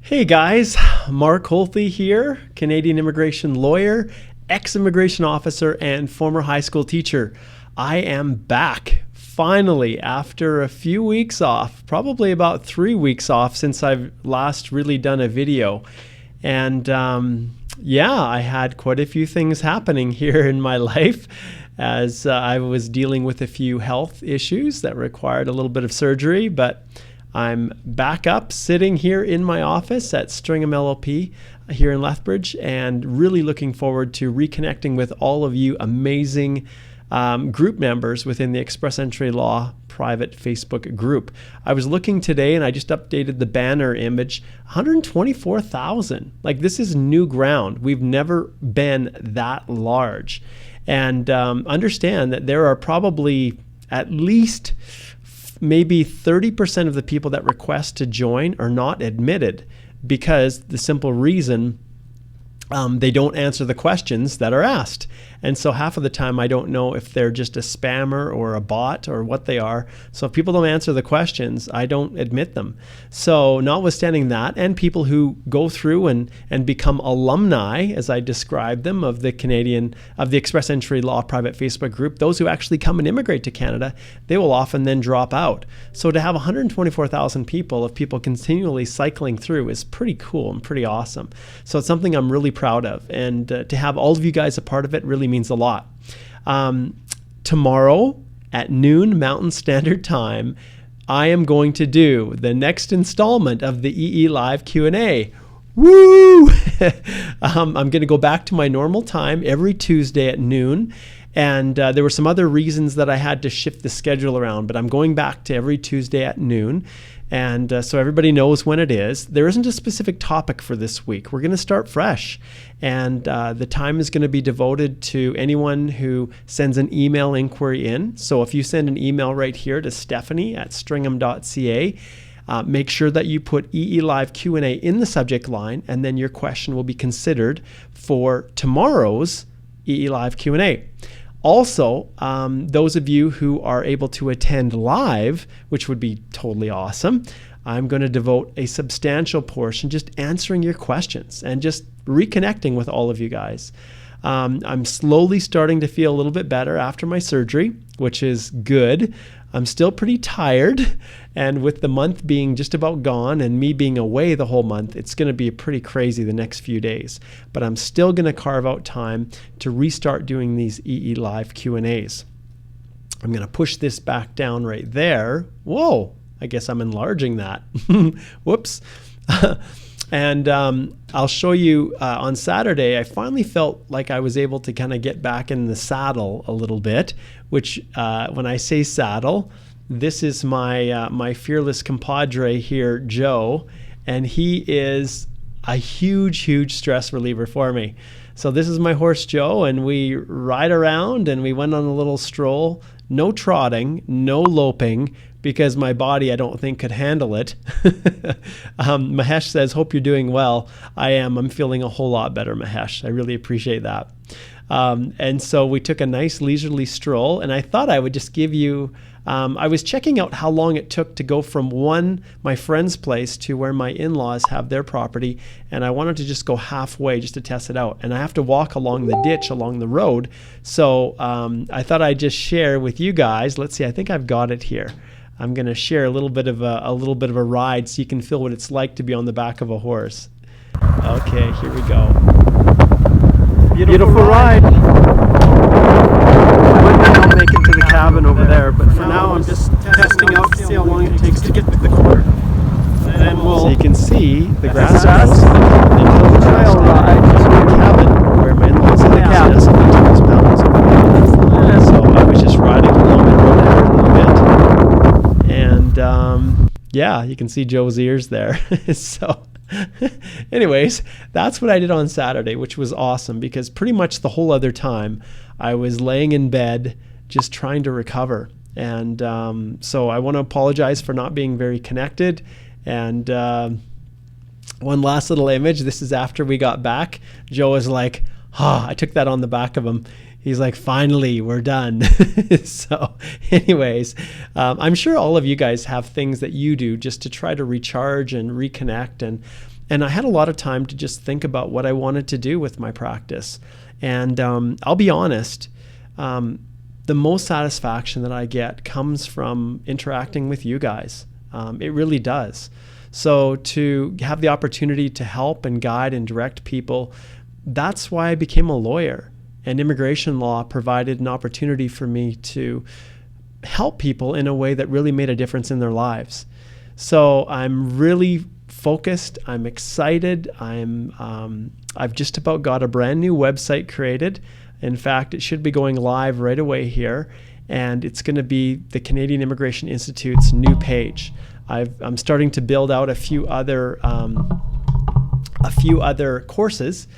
Hey guys, Mark Holthe here, Canadian immigration lawyer, ex-immigration officer, and former high school teacher. I am back, finally, after a few weeks off, probably about 3 weeks off since I've last really done a video. And I had quite a few things happening here in my life as I was dealing with a few health issues that required a little bit of surgery, but I'm back up sitting here in my office at Stringham LLP here in Lethbridge and really looking forward to reconnecting with all of you amazing group members within the Express Entry Law private Facebook group. I was looking today and I just updated the banner image, 124,000. Like, this is new ground. We've never been that large. And understand that there are probably at least maybe 30% of the people that request to join are not admitted because the simple reason they don't answer the questions that are asked. And so half of the time I don't know if they're just a spammer or a bot or what they are. So if people don't answer the questions, I don't admit them. So notwithstanding that, and people who go through and become alumni, as I describe them, of the Express Entry Law private Facebook group, those who actually come and immigrate to Canada, they will often then drop out. So to have 124,000 people of people continually cycling through is pretty cool and pretty awesome. So it's something I'm really proud of. And to have all of you guys a part of it really means a lot. Tomorrow at noon Mountain Standard Time, I am going to do the next installment of the EE Live Q&A. Woo! I'm going to go back to my normal time every Tuesday at noon. And there were some other reasons that I had to shift the schedule around, but I'm going back to every Tuesday at noon. And so everybody knows when it is. There isn't a specific topic for this week. We're going to start fresh. And the time is going to be devoted to anyone who sends an email inquiry in. So if you send an email right here to stephanie@stringham.ca, make sure that you put EE Live Q&A in the subject line, and then your question will be considered for tomorrow's EE Live Q&A. Also, those of you who are able to attend live, which would be totally awesome, I'm going to devote a substantial portion just answering your questions and just reconnecting with all of you guys. I'm slowly starting to feel a little bit better after my surgery, which is good. I'm still pretty tired, and with the month being just about gone and me being away the whole month, it's going to be pretty crazy the next few days. But I'm still going to carve out time to restart doing these EE Live Q&As. I'm going to push this back down right there. Whoa, I guess I'm enlarging that. Whoops. And I'll show you on Saturday, I finally felt like I was able to kind of get back in the saddle a little bit, which when I say saddle, this is my fearless compadre here, Joe, and he is a huge stress reliever for me. So this is my horse, Joe, and we ride around and we went on a little stroll, no trotting, no loping, because my body, I don't think, could handle it. Mahesh says, hope you're doing well. I am. I'm feeling a whole lot better, Mahesh. I really appreciate that. And so we took a nice leisurely stroll, and I thought I would just give you, I was checking out how long it took to go from my friend's place to where my in-laws have their property, and I wanted to just go halfway just to test it out. And I have to walk along the ditch along the road. So I thought I'd just share with you guys. Let's see, I think I've got it here. I'm going to share a little bit of a ride so you can feel what it's like to be on the back of a horse. Okay, here we go. Beautiful ride. I'll make it to the cabin over there, but for now I'm just testing out to see how long it takes to get to the corner. Then so you can see the grass grows. The trail ride to the cabin where my in-laws have the cabin. So I was just riding along the road there a little bit. And you can see Joe's ears there. So anyways, that's what I did on Saturday, which was awesome because pretty much the whole other time I was laying in bed just trying to recover. And so I want to apologize for not being very connected. And one last little image. This is after we got back. Joe was like, I took that on the back of him. He's like, finally, we're done. So anyways, I'm sure all of you guys have things that you do just to try to recharge and reconnect. And And I had a lot of time to just think about what I wanted to do with my practice. And I'll be honest, the most satisfaction that I get comes from interacting with you guys. It really does. So to have the opportunity to help and guide and direct people, that's why I became a lawyer. And immigration law provided an opportunity for me to help people in a way that really made a difference in their lives. So I'm really focused. I'm excited. I've just about got a brand new website created. In fact, it should be going live right away here, and it's going to be the Canadian Immigration Institute's new page. I'm starting to build out a few other courses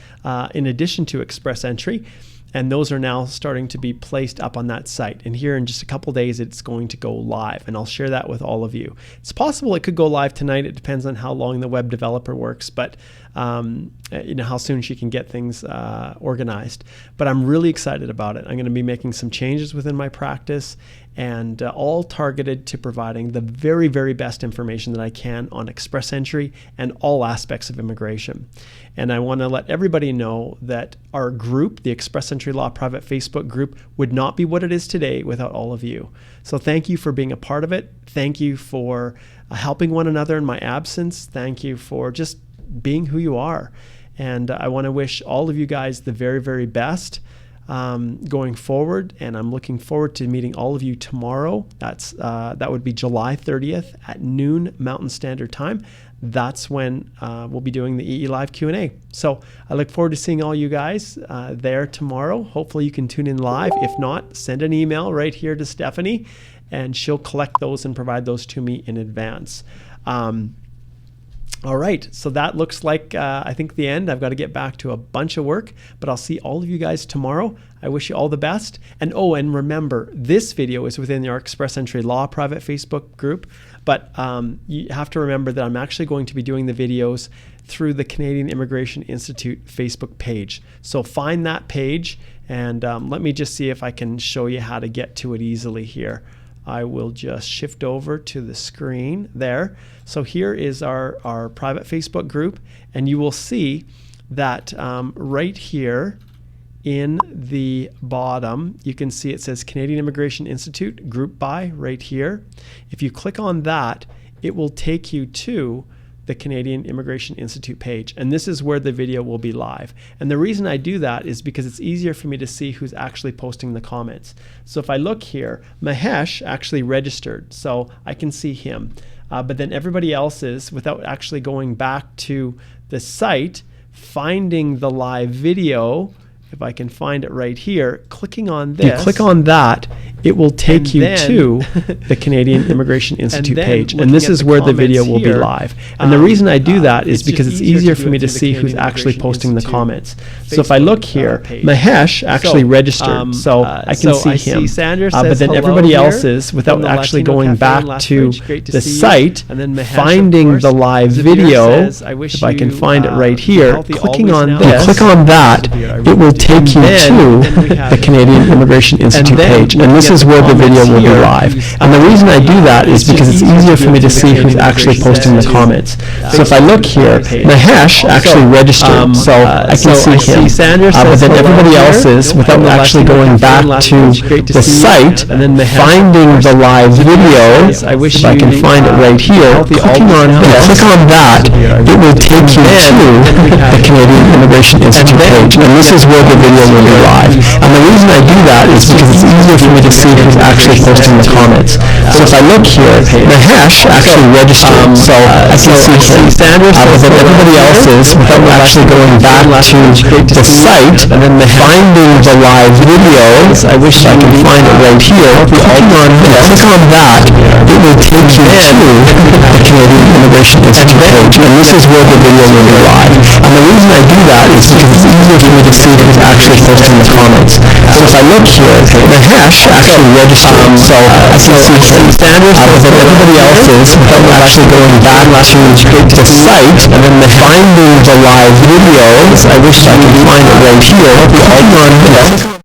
in addition to Express Entry. And those are now starting to be placed up on that site. And here in just a couple days, it's going to go live. And I'll share that with all of you. It's possible it could go live tonight. It depends on how long the web developer works, but how soon she can get things organized. But I'm really excited about it. I'm going to be making some changes within my practice, and all targeted to providing the very, very best information that I can on Express Entry and all aspects of immigration. And I want to let everybody know that our group, the Express Entry Law Private Facebook group, would not be what it is today without all of you. So thank you for being a part of it. Thank you for helping one another in my absence. Thank you for just being who you are. And I want to wish all of you guys the very, very best going forward, and I'm looking forward to meeting all of you tomorrow. That would be July 30th at noon Mountain Standard Time. That's when we'll be doing the EE Live Q&A. So I look forward to seeing all you guys there tomorrow. Hopefully you can tune in live. If not, send an email right here to Stephanie, and she'll collect those and provide those to me in advance. All right, so that looks like, I think, the end. I've got to get back to a bunch of work, but I'll see all of you guys tomorrow. I wish you all the best. And remember, this video is within our Express Entry Law private Facebook group, but you have to remember that I'm actually going to be doing the videos through the Canadian Immigration Institute Facebook page. So find that page, and let me just see if I can show you how to get to it easily here. I will just shift over to the screen there. So here is our private Facebook group, and you will see that right here in the bottom, you can see it says Canadian Immigration Institute Group By right here. If you click on that, it will take you to the Canadian Immigration Institute page, and this is where the video will be live. And the reason I do that is because it's easier for me to see who's actually posting the comments. So if I look here, Mahesh actually registered, so I can see him. But then everybody else is, without actually going back to the site, finding the live video. If I can find it right here, clicking on this. You click on that, it will take you to the Canadian Immigration Institute page. And this is where the video will be live. And the reason I do that is because it's easier for me to see who's actually posting the comments. So if I look here, Mahesh actually registered, so I can see him. But then everybody else is, without actually going back to the site, finding the live video. If I can find it right here, clicking on this, click on that, it will take you to the Canadian Immigration Institute page, and this is where the video will be live. And the reason I do that is because it's easier for me to see who's actually posting the comments. So if I look here, Mahesh actually registered, so I can see him. But then everybody else is, without actually going back to the site, finding the live video. If I can find it right here, clicking on this, click on that, it will take you to the Canadian Immigration Institute page, and this is where the video will be live. And the reason I do that is because it's easier for me to see who's actually posting the comments. So if I look here, Mahesh actually registered, so I can see him. But then everybody else is, without actually going back to the site, finding the live video. I wish I can find it right here. Clicking on this, click on that, it will take you to the Canadian Immigration Institute page, and this is where the video will be live. And the reason I do that is because it's easier for me to see who's actually posting the comments. So if I look here, Mahesh actually registered, so I can see him. But then everybody else is, without actually going back to the site, finding the live video. I wish I could find it right here. Clicking on this.